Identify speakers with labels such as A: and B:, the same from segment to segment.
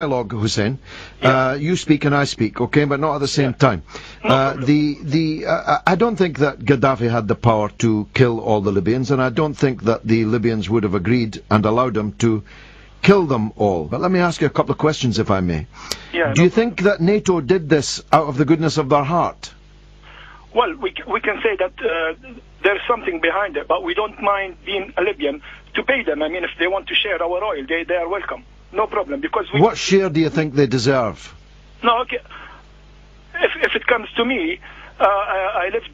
A: Dialogue, Hussein. You speak and I speak, okay, but not at the same time. I don't think that Gaddafi had the power to kill all the Libyans, and I don't think that the Libyans would have agreed and allowed him to kill them all. But let me ask you a couple of questions, if I may. Do you think that NATO did this out of the goodness of their heart?
B: Well, we can say that there's something behind it, but we don't mind being a Libyan to pay them. I mean, if they want to share our oil, they are welcome. No problem, because
A: what share do you think they deserve?
B: No, okay. If it comes to me, I lived,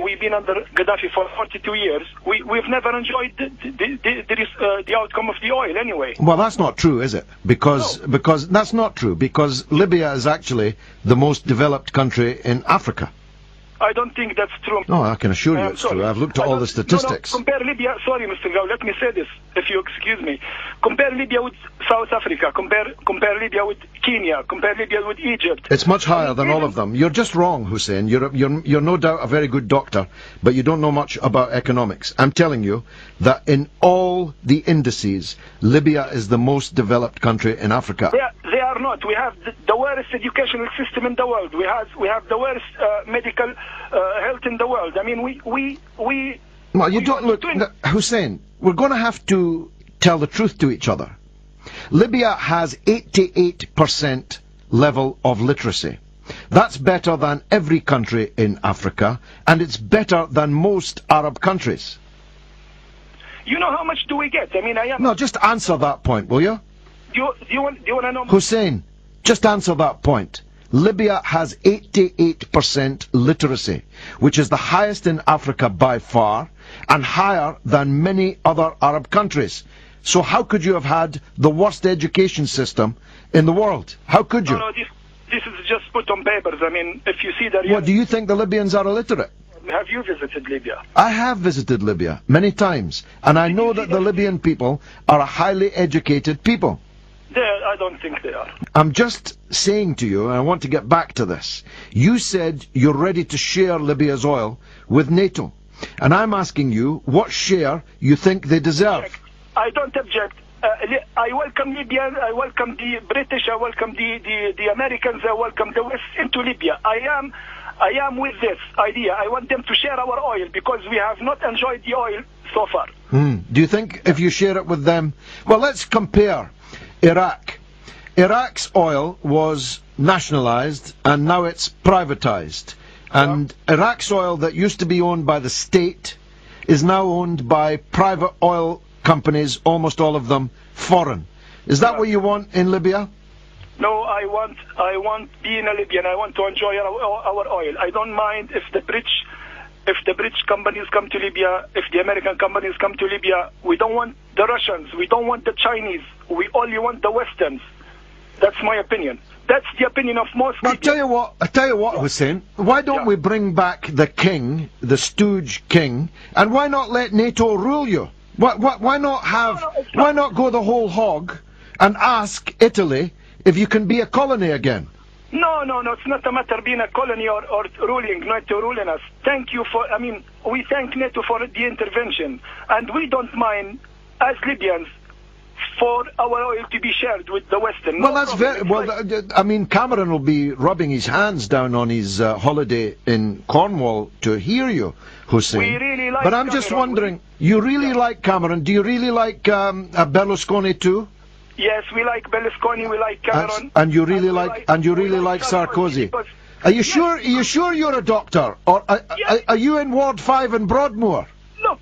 B: we've been under Gaddafi for 42 years. We've never enjoyed the outcome of the oil anyway.
A: Well, that's not true, is it? Because that's not true, because Libya is actually the most developed country in Africa.
B: I don't think that's true.
A: No, I can assure you it's true. I've looked at all the statistics.
B: No, compare Libya, sorry Mr. Gao, let me say this, if you excuse me. Compare Libya with South Africa, compare Libya with Kenya, compare Libya with Egypt.
A: It's much higher than all of them. You're just wrong, Hussein. You're no doubt a very good doctor, but you don't know much about economics. I'm telling you that in all the indices, Libya is the most developed country in Africa.
B: They are not. We have the worst educational system in the world. We have the worst medical health in the world. I mean,
A: Well, you don't look, Hussein. We're going to have to tell the truth to each other. Libya has 88% level of literacy. That's better than every country in Africa, and it's better than most Arab countries.
B: You know how much do we get? I mean,
A: No, just answer that point, will you?
B: Do you want to know?
A: Hussein, just answer that point. Libya has 88% literacy, which is the highest in Africa by far, and higher than many other Arab countries. So how could you have had the worst education system in the world? How could you?
B: No, this is just put on papers. I mean, if you see that...
A: What, do you think the Libyans are illiterate?
B: Have you visited Libya?
A: I have visited Libya many times, and I know that the Libyan people are a highly educated people.
B: I don't think they are.
A: I'm just saying to you, and I want to get back to this. You said you're ready to share Libya's oil with NATO. And I'm asking you what share you think they deserve.
B: I don't object. I welcome Libya, I welcome the British, I welcome the Americans, I welcome the West into Libya. I am with this idea. I want them to share our oil because we have not enjoyed the oil so far.
A: Do you think if you share it with them... Well, let's compare Iraq. Iraq's oil was nationalized and now it's privatized. And Iraq's oil that used to be owned by the state is now owned by private oil companies, almost all of them foreign. Is that what you want in Libya?
B: No, I want being a Libyan, I want to enjoy our oil. I don't mind if the British companies come to Libya, if the American companies come to Libya. We don't want the Russians, we don't want the Chinese, we only want the Westerns. That's my opinion. That's the opinion of most people.
A: I tell you what, Hussein, why don't we bring back the king, the stooge king, and why not let NATO rule you? Why not go the whole hog and ask Italy if you can be a colony again?
B: No, it's not a matter of being a colony or ruling, NATO ruling us. Thank you for, we thank NATO for the intervention, and we don't mind, as Libyans, for our oil to be shared with the Western.
A: Well, that's very... Well, I mean, Cameron will be rubbing his hands down on his holiday in Cornwall to hear you, Hussein.
B: We really like
A: But I'm just wondering, you really like Cameron? Do you really like Berlusconi too?
B: Yes, we like Berlusconi, we like Cameron.
A: And you really like Sarkozy. Are you sure you're a doctor? Or are you in Ward 5 in Broadmoor?
B: Look,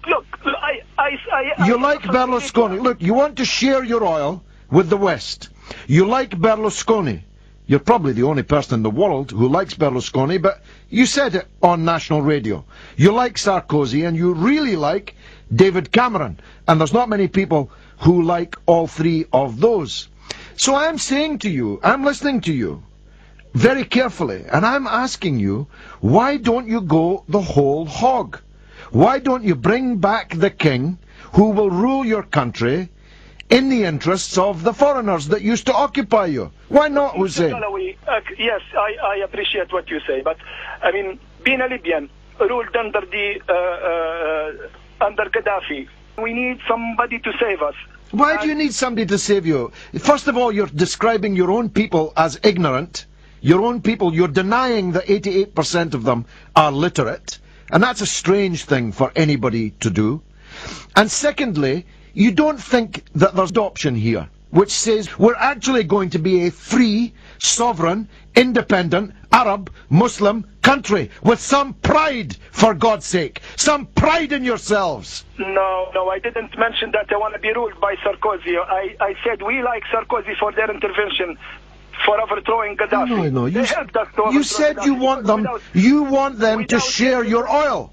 A: you like Berlusconi. Look, you want to share your oil with the West. You like Berlusconi. You're probably the only person in the world who likes Berlusconi, but you said it on national radio. You like Sarkozy and you really like David Cameron. And there's not many people who like all three of those. So I'm saying to you, I'm listening to you very carefully, and I'm asking you, why don't you go the whole hog? Why don't you bring back the king who will rule your country in the interests of the foreigners that used to occupy you? Why not, Hussein?
B: Galloway, yes, I appreciate what you say, but I mean, being a Libyan, ruled under Gaddafi, we need somebody to save us.
A: Why do you need somebody to save you? First of all, you're describing your own people as ignorant. Your own people, you're denying that 88% of them are literate. And that's a strange thing for anybody to do. And secondly, you don't think that there's adoption here, which says we're actually going to be a free, sovereign, independent, Arab, Muslim country with some pride, for God's sake. Some pride in yourselves.
B: No, I didn't mention that I want to be ruled by Sarkozy. I said we like Sarkozy for their intervention for overthrowing Gaddafi.
A: No, you said Gaddafi you want them to share your oil.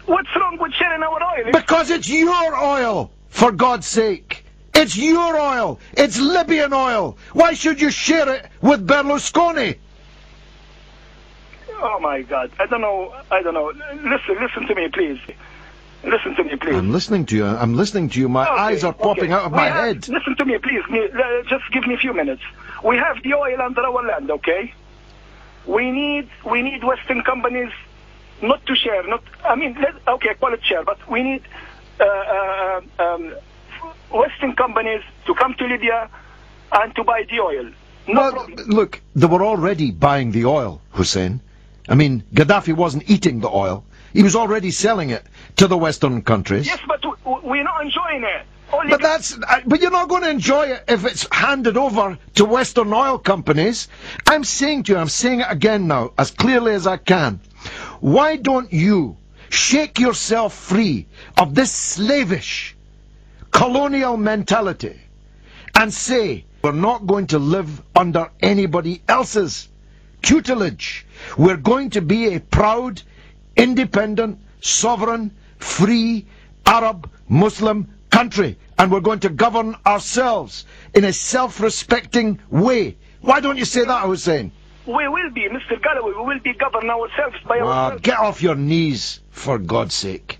B: What's wrong with sharing our oil?
A: Because it's your oil, for God's sake. It's your oil. It's Libyan oil. Why should you share it with Berlusconi?
B: Oh my God. I don't know. Listen to me, please. Listen to me, please.
A: I'm listening to you. My eyes are popping out of my head.
B: Listen to me, please. Just give me a few minutes. We have the oil under our land, okay? We need Western companies not to share. Call it share, but we need Western companies to come to Libya and to buy the oil.
A: Look, they were already buying the oil, Hussein. I mean, Gaddafi wasn't eating the oil. He was already selling it to the Western countries.
B: Yes, but we're not enjoying it.
A: But you're not going to enjoy it if it's handed over to Western oil companies. I'm saying it again now, as clearly as I can. Why don't you shake yourself free of this slavish colonial mentality and say, we're not going to live under anybody else's tutelage. We're going to be a proud, independent, sovereign, free, Arab, Muslim country, and we're going to govern ourselves in a self-respecting way. Why don't you say that, Hussein?
B: We will be, Mr. Galloway, we will be governed ourselves by ourselves.
A: Get off your knees, for God's sake.